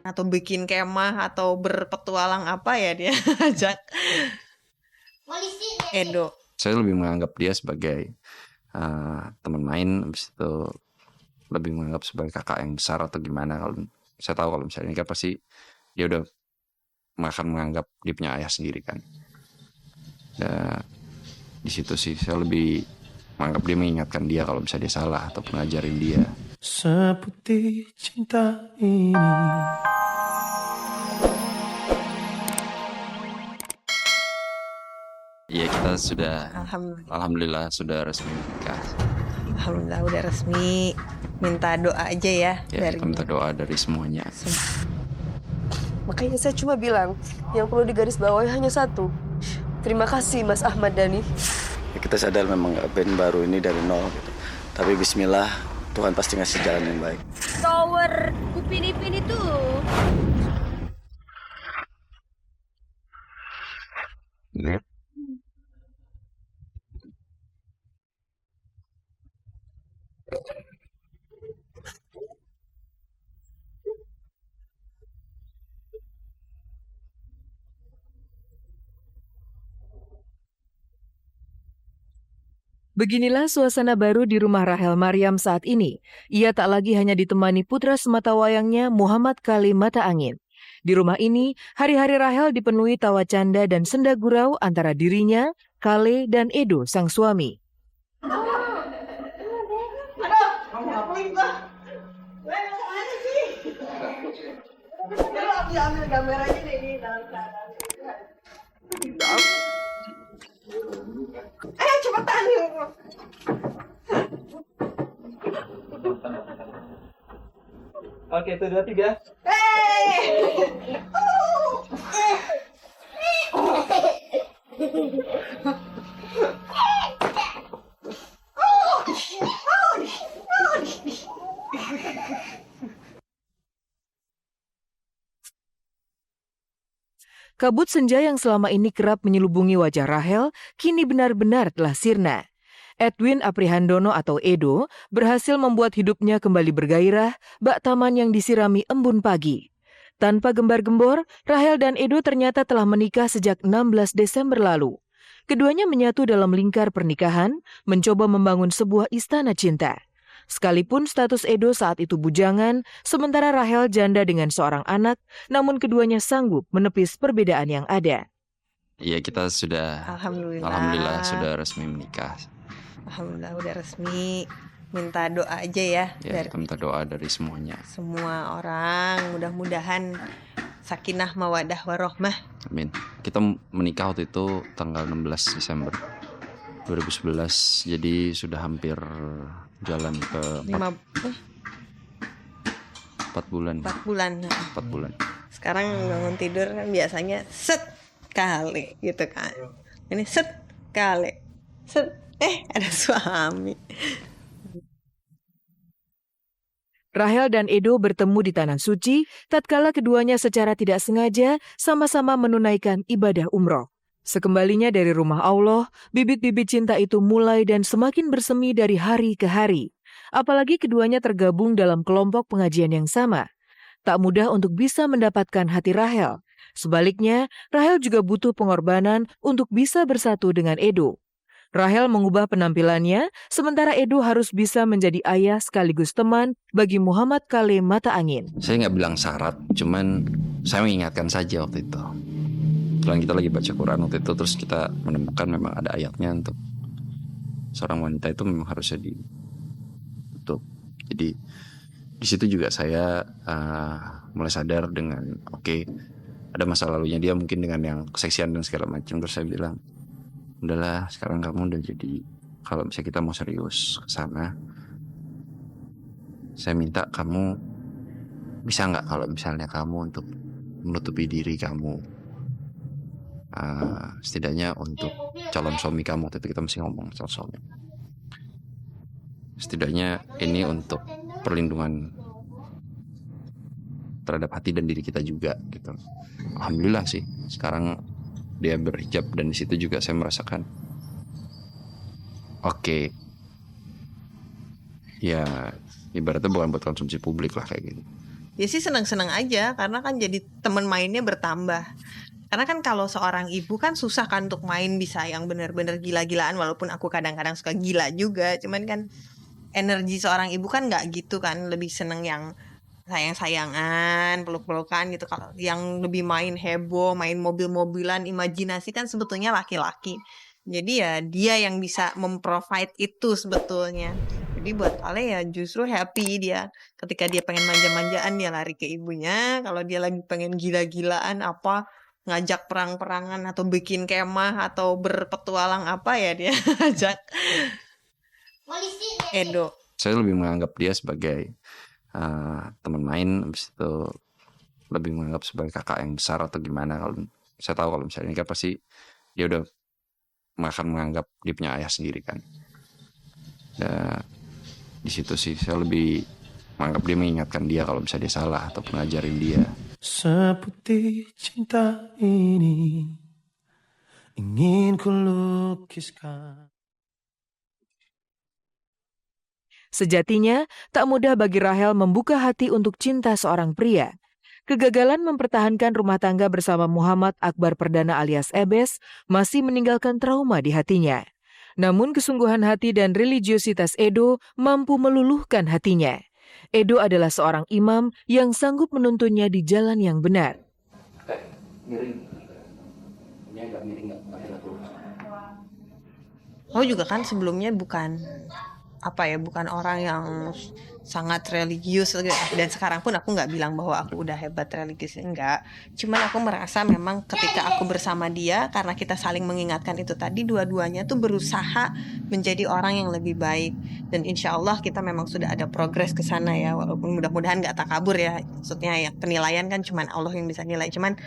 atau bikin kemah atau berpetualang apa ya dia ajak Edo. Saya lebih menganggap dia sebagai teman main, habis itu lebih menganggap sebagai kakak yang besar atau gimana. Kalau saya tahu kalau misalnya ini kan pasti dia udah akan menganggap dia punya ayah sendiri kan. Dan di situ sih saya lebih menganggap dia mengingatkan dia kalau misalnya dia salah ataupun ngajarin dia. Seputih cinta ini. Ya kita sudah Alhamdulillah sudah resmi nikah. Alhamdulillah udah resmi. Minta doa aja ya, Ya kita minta doa dari semuanya. Makanya saya cuma bilang, yang perlu digarisbawahi hanya satu. Terima kasih Mas Ahmad Dhani. Ya, kita sadar memang band baru ini dari nol gitu. Tapi bismillah, Tuhan pasti ngasih jalan yang baik. Tower Upin Ipin itu. Yep. Beginilah suasana baru di rumah Rahel Maryam saat ini. Ia tak lagi hanya ditemani putra sematawayangnya Muhammad Kale Mata Angin. Di rumah ini, hari-hari Rahel dipenuhi tawa canda dan senda gurau antara dirinya, Kale, dan Edo, sang suami. Ambil kameranya ini cepetan yuk. Oke, 1, 2, 3. Kabut senja yang selama ini kerap menyelubungi wajah Rahel, kini benar-benar telah sirna. Edwin Aprihandono atau Edo berhasil membuat hidupnya kembali bergairah, bak taman yang disirami embun pagi. Tanpa gembar-gembor, Rahel dan Edo ternyata telah menikah sejak 16 Desember lalu. Keduanya menyatu dalam lingkar pernikahan, mencoba membangun sebuah istana cinta. Sekalipun status Edo saat itu bujangan, sementara Rahel janda dengan seorang anak, namun keduanya sanggup menepis perbedaan yang ada. Iya kita sudah Alhamdulillah sudah resmi menikah. Alhamdulillah udah resmi. Minta doa aja ya, Ya kita minta doa dari semuanya. Semua orang, mudah-mudahan sakinah mawadah warohmah. Amin. Kita menikah waktu itu tanggal 16 Desember 2011, jadi sudah hampir jalan ke 4 bulan. 4 bulan. 4 bulan. Sekarang bangun tidur kan biasanya set kali gitu kan. Ini set kali. Set ada suami. Rahel dan Edo bertemu di Tanah Suci, tatkala keduanya secara tidak sengaja sama-sama menunaikan ibadah umroh. Sekembalinya dari rumah Allah, bibit-bibit cinta itu mulai dan semakin bersemi dari hari ke hari. Apalagi keduanya tergabung dalam kelompok pengajian yang sama. Tak mudah untuk bisa mendapatkan hati Rahel. Sebaliknya, Rahel juga butuh pengorbanan untuk bisa bersatu dengan Edo. Rahel mengubah penampilannya, sementara Edo harus bisa menjadi ayah sekaligus teman bagi Muhammad Kale Mata Angin. Saya nggak bilang syarat, cuman saya mengingatkan saja waktu itu. Kebetulan kita lagi baca Quran waktu itu, terus kita menemukan memang ada ayatnya untuk seorang wanita itu memang harusnya ditutup. Jadi di situ juga saya mulai sadar dengan oke, ada masa lalunya dia mungkin dengan yang keseksian dan segala macam. Terus saya bilang, udahlah sekarang kamu udah jadi, kalau misalnya kita mau serius ke sana, saya minta kamu bisa nggak kalau misalnya kamu untuk menutupi diri kamu. Setidaknya untuk calon suami kamu, waktu itu kita mesti ngomong calon suami. Setidaknya ini untuk perlindungan terhadap hati dan diri kita juga gitu. Alhamdulillah sih sekarang dia berhijab dan di situ juga saya merasakan oke, ya ibaratnya bukan buat konsumsi publik lah kayak gitu. dia sih senang-senang aja karena kan jadi teman mainnya bertambah. Karena kan kalau seorang ibu kan susah kan untuk main bisa yang benar-benar gila-gilaan, walaupun aku kadang-kadang suka gila juga, cuman kan energi seorang ibu kan nggak gitu kan, lebih seneng yang sayang-sayangan, peluk-pelukan gitu. Kalau yang lebih main heboh, main mobil-mobilan, imajinasi kan sebetulnya laki-laki. Jadi ya dia yang bisa memprovide itu sebetulnya. Jadi buat Ale ya justru happy dia. Ketika dia pengen manja-manjaan dia lari ke ibunya. Kalau dia lagi pengen gila-gilaan apa, ngajak perang-perangan atau bikin kemah atau berpetualang apa ya dia ajak Edo. Saya lebih menganggap dia sebagai teman main, habis itu lebih menganggap sebagai kakak yang besar atau gimana. Kalau saya tahu kalau misalnya ini kan pasti dia udah akan menganggap dia punya ayah sendiri kan. Dan di situ sih saya lebih menganggap dia mengingatkan dia kalau misalnya dia salah ataupun ngajarin dia. Seputih cinta ini ingin ku lukiskan. Sejatinya, tak mudah bagi Rahel membuka hati untuk cinta seorang pria. Kegagalan mempertahankan rumah tangga bersama Muhammad Akbar Perdana alias Ebes masih meninggalkan trauma di hatinya. Namun kesungguhan hati dan religiositas Edo mampu meluluhkan hatinya. Edo adalah seorang imam yang sanggup menuntunnya di jalan yang benar. Aku juga kan sebelumnya bukan orang yang sangat religius, dan sekarang pun aku nggak bilang bahwa aku udah hebat religius, enggak. Cuman aku merasa memang ketika aku bersama dia, karena kita saling mengingatkan itu tadi, dua-duanya tuh berusaha menjadi orang yang lebih baik. Dan insya Allah kita memang sudah ada progres ke sana ya, walaupun mudah-mudahan nggak takabur ya. Maksudnya ya penilaian kan cuman Allah yang bisa nilai, cuman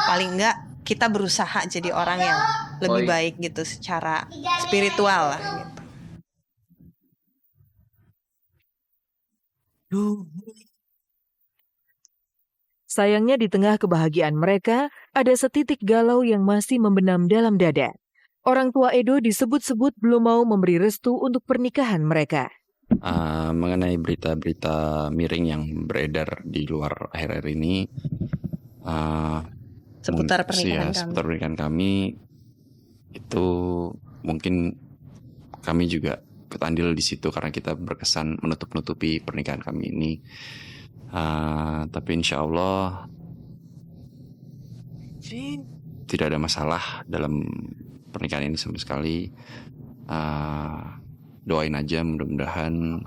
paling nggak kita berusaha jadi orang yang lebih baik gitu secara spiritual lah gitu. Sayangnya di tengah kebahagiaan mereka, ada setitik galau yang masih membenam dalam dada. Orang tua Edo disebut-sebut belum mau memberi restu untuk pernikahan mereka. Mengenai berita-berita miring yang beredar di luar akhir-akhir ini, Seputar pernikahan kami. Seputar pernikahan kami, itu mungkin kami juga ikut andil di situ karena kita berkesan menutup-nutupi pernikahan kami ini. Tapi insya Allah tidak ada masalah dalam pernikahan ini sama sekali. Doain aja mudah-mudahan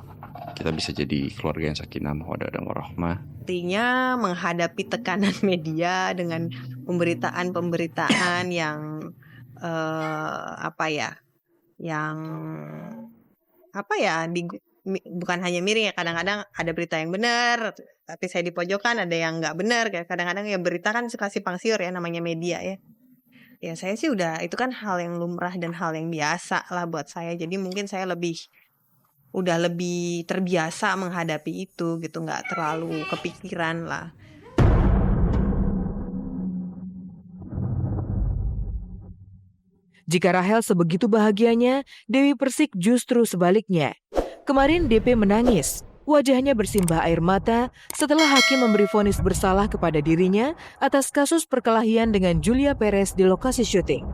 kita bisa jadi keluarga yang sakinah mawaddah dan warahmah. Artinya menghadapi tekanan media dengan pemberitaan-pemberitaan yang bukan hanya miring ya, kadang-kadang ada berita yang benar tapi saya di pojokan, ada yang nggak benar, kadang-kadang ya berita kan suka simpang siur ya, namanya media ya. Ya saya sih itu kan hal yang lumrah dan hal yang biasa lah buat saya, jadi mungkin saya udah lebih terbiasa menghadapi itu gitu, nggak terlalu kepikiran lah. Jika Rahel sebegitu bahagianya, Dewi Persik justru sebaliknya. Kemarin DP menangis, wajahnya bersimbah air mata setelah hakim memberi vonis bersalah kepada dirinya atas kasus perkelahian dengan Julia Perez di lokasi syuting.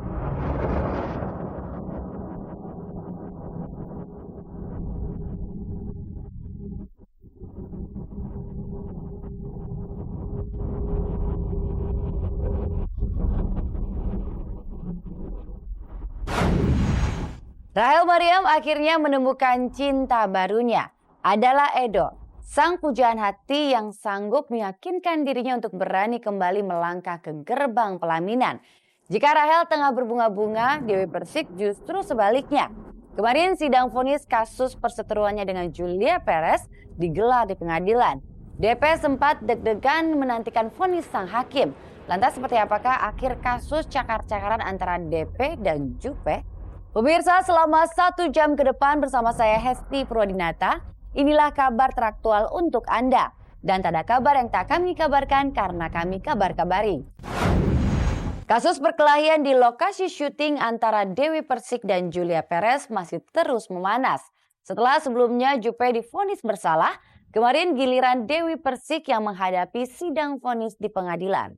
Rahel Mariam akhirnya menemukan cinta barunya, adalah Edo, sang pujaan hati yang sanggup meyakinkan dirinya untuk berani kembali melangkah ke gerbang pelaminan. Jika Rahel tengah berbunga-bunga, Dewi Persik justru sebaliknya. Kemarin sidang vonis kasus perseteruannya dengan Julia Perez digelar di pengadilan. DP sempat deg-degan menantikan vonis sang hakim. Lantas seperti apakah akhir kasus cakar-cakaran antara DP dan Jupe? Pemirsa, selama 1 jam ke depan bersama saya Hesti Purwadinata, inilah kabar teraktual untuk Anda. Dan tak ada kabar yang tak kami kabarkan karena kami kabar-kabari. Kasus perkelahian di lokasi syuting antara Dewi Persik dan Julia Perez masih terus memanas. Setelah sebelumnya Jupe divonis bersalah, Kemarin giliran Dewi Persik yang menghadapi sidang vonis di pengadilan.